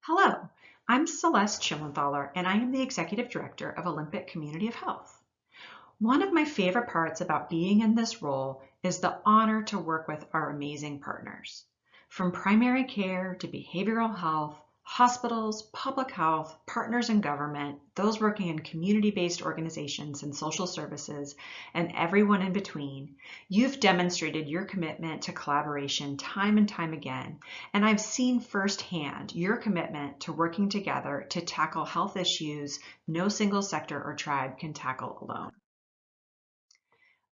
Hello, I'm Celeste Schillenthaler, and I am the Executive Director of Olympic Community of Health. One of my favorite parts about being in this role is the honor to work with our amazing partners. From primary care to behavioral health, hospitals, public health, partners in government, those working in community-based organizations and social services, and everyone in between, you've demonstrated your commitment to collaboration time and time again, and I've seen firsthand your commitment to working together to tackle health issues no single sector or tribe can tackle alone.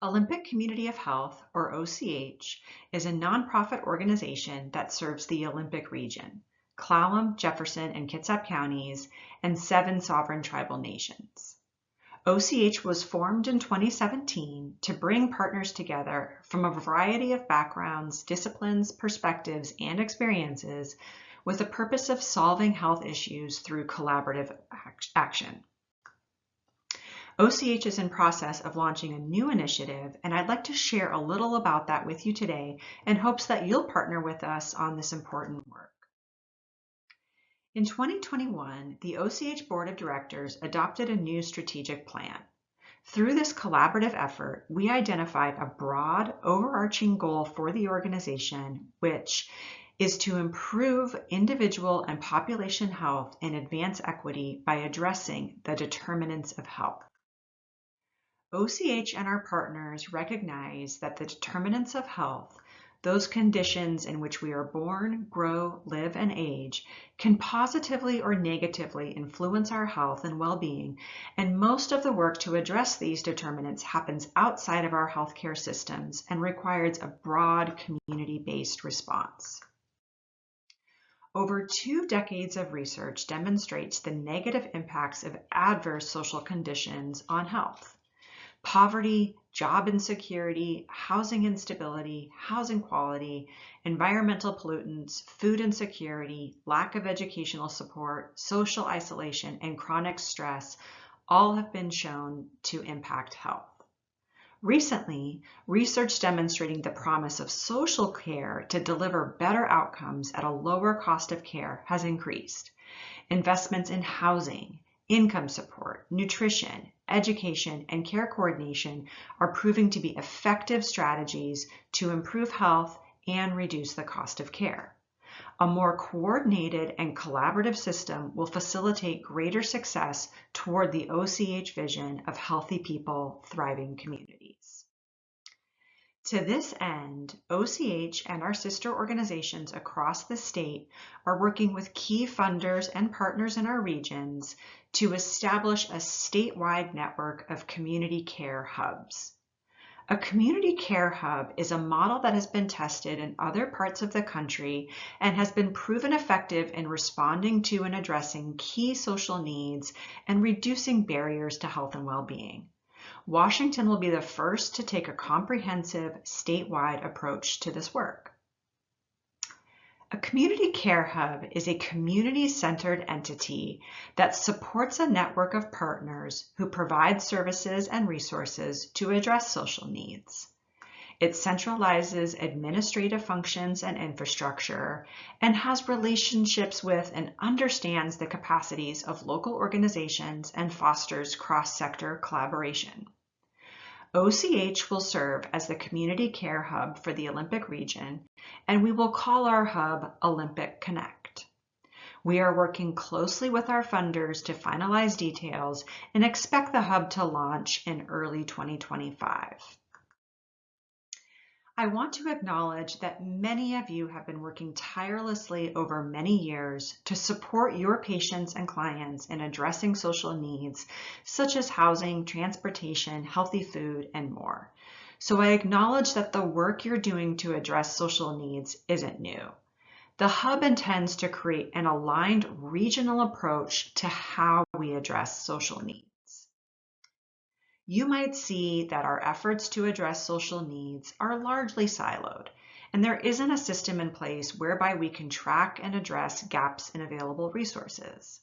Olympic Community of Health, or OCH, is a nonprofit organization that serves the Olympic region, Clallam, Jefferson, and Kitsap counties, and 7 sovereign tribal nations. OCH was formed in 2017 to bring partners together from a variety of backgrounds, disciplines, perspectives, and experiences with the purpose of solving health issues through collaborative action. OCH is in process of launching a new initiative, and I'd like to share a little about that with you today in hopes that you'll partner with us on this important work. In 2021, the OCH Board of Directors adopted a new strategic plan. Through this collaborative effort, we identified a broad, overarching goal for the organization, which is to improve individual and population health and advance equity by addressing the determinants of health. OCH and our partners recognize that the determinants of health, those conditions in which we are born, grow, live, and age, can positively or negatively influence our health and well-being, and most of the work to address these determinants happens outside of our healthcare systems and requires a broad community-based response. Over 2 decades of research demonstrates the negative impacts of adverse social conditions on health. Poverty, job insecurity, housing instability, housing quality, environmental pollutants, food insecurity, lack of educational support, social isolation, and chronic stress all have been shown to impact health. Recently, research demonstrating the promise of social care to deliver better outcomes at a lower cost of care has increased. Investments in housing, income support, nutrition, education, and care coordination are proving to be effective strategies to improve health and reduce the cost of care. A more coordinated and collaborative system will facilitate greater success toward the OCH vision of healthy people, thriving communities. To this end, OCH and our sister organizations across the state are working with key funders and partners in our regions to establish a statewide network of community care hubs. A community care hub is a model that has been tested in other parts of the country and has been proven effective in responding to and addressing key social needs and reducing barriers to health and well-being. Washington will be the first to take a comprehensive statewide approach to this work. A community care hub is a community-centered entity that supports a network of partners who provide services and resources to address social needs. It centralizes administrative functions and infrastructure and has relationships with and understands the capacities of local organizations and fosters cross-sector collaboration. OCH will serve as the community care hub for the Olympic region, and we will call our hub Olympic Connect. We are working closely with our funders to finalize details and expect the hub to launch in early 2025. I want to acknowledge that many of you have been working tirelessly over many years to support your patients and clients in addressing social needs such as housing, transportation, healthy food, and more. So I acknowledge that the work you're doing to address social needs isn't new. The hub intends to create an aligned regional approach to how we address social needs. You might see that our efforts to address social needs are largely siloed, and there isn't a system in place whereby we can track and address gaps in available resources.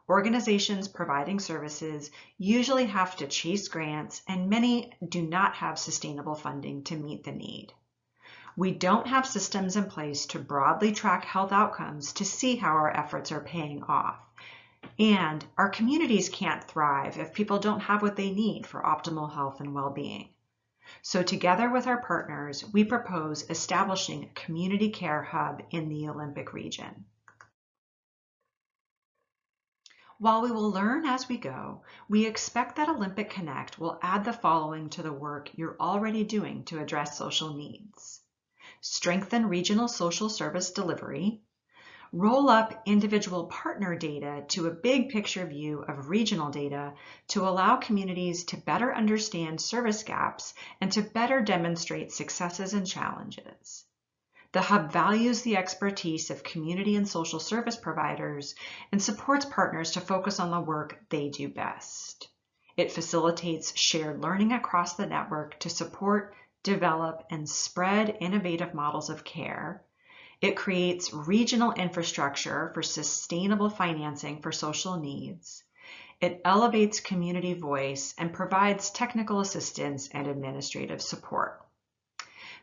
Organizations providing services usually have to chase grants, and many do not have sustainable funding to meet the need. We don't have systems in place to broadly track health outcomes to see how our efforts are paying off. And our communities can't thrive if people don't have what they need for optimal health and well-being. So together with our partners, we propose establishing a community care hub in the Olympic region. While we will learn as we go, we expect that Olympic Connect will add the following to the work you're already doing to address social needs. Strengthen regional social service delivery, roll up individual partner data to a big picture view of regional data to allow communities to better understand service gaps and to better demonstrate successes and challenges. The Hub values the expertise of community and social service providers and supports partners to focus on the work they do best. It facilitates shared learning across the network to support, develop, and spread innovative models of care. It creates regional infrastructure for sustainable financing for social needs. It elevates community voice and provides technical assistance and administrative support.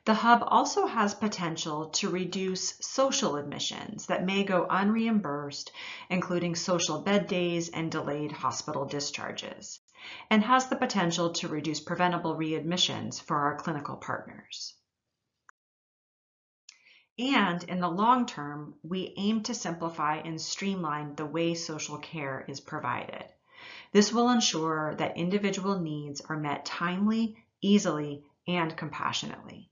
The Hub also has potential to reduce social admissions that may go unreimbursed, including social bed days and delayed hospital discharges, and has the potential to reduce preventable readmissions for our clinical partners. And in the long term, we aim to simplify and streamline the way social care is provided. This will ensure that individual needs are met timely, easily, and compassionately,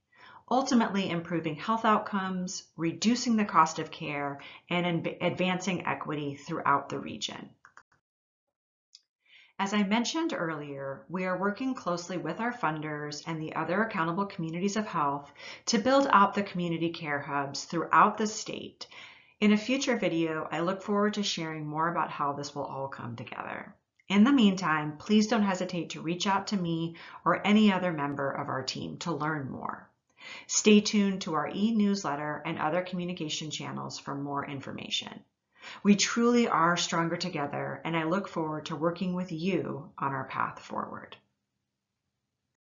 ultimately improving health outcomes, reducing the cost of care, and advancing equity throughout the region. As I mentioned earlier, we are working closely with our funders and the other accountable communities of health to build out the community care hubs throughout the state. In a future video, I look forward to sharing more about how this will all come together. In the meantime, please don't hesitate to reach out to me or any other member of our team to learn more. Stay tuned to our e-newsletter and other communication channels for more information. We truly are stronger together, and I look forward to working with you on our path forward.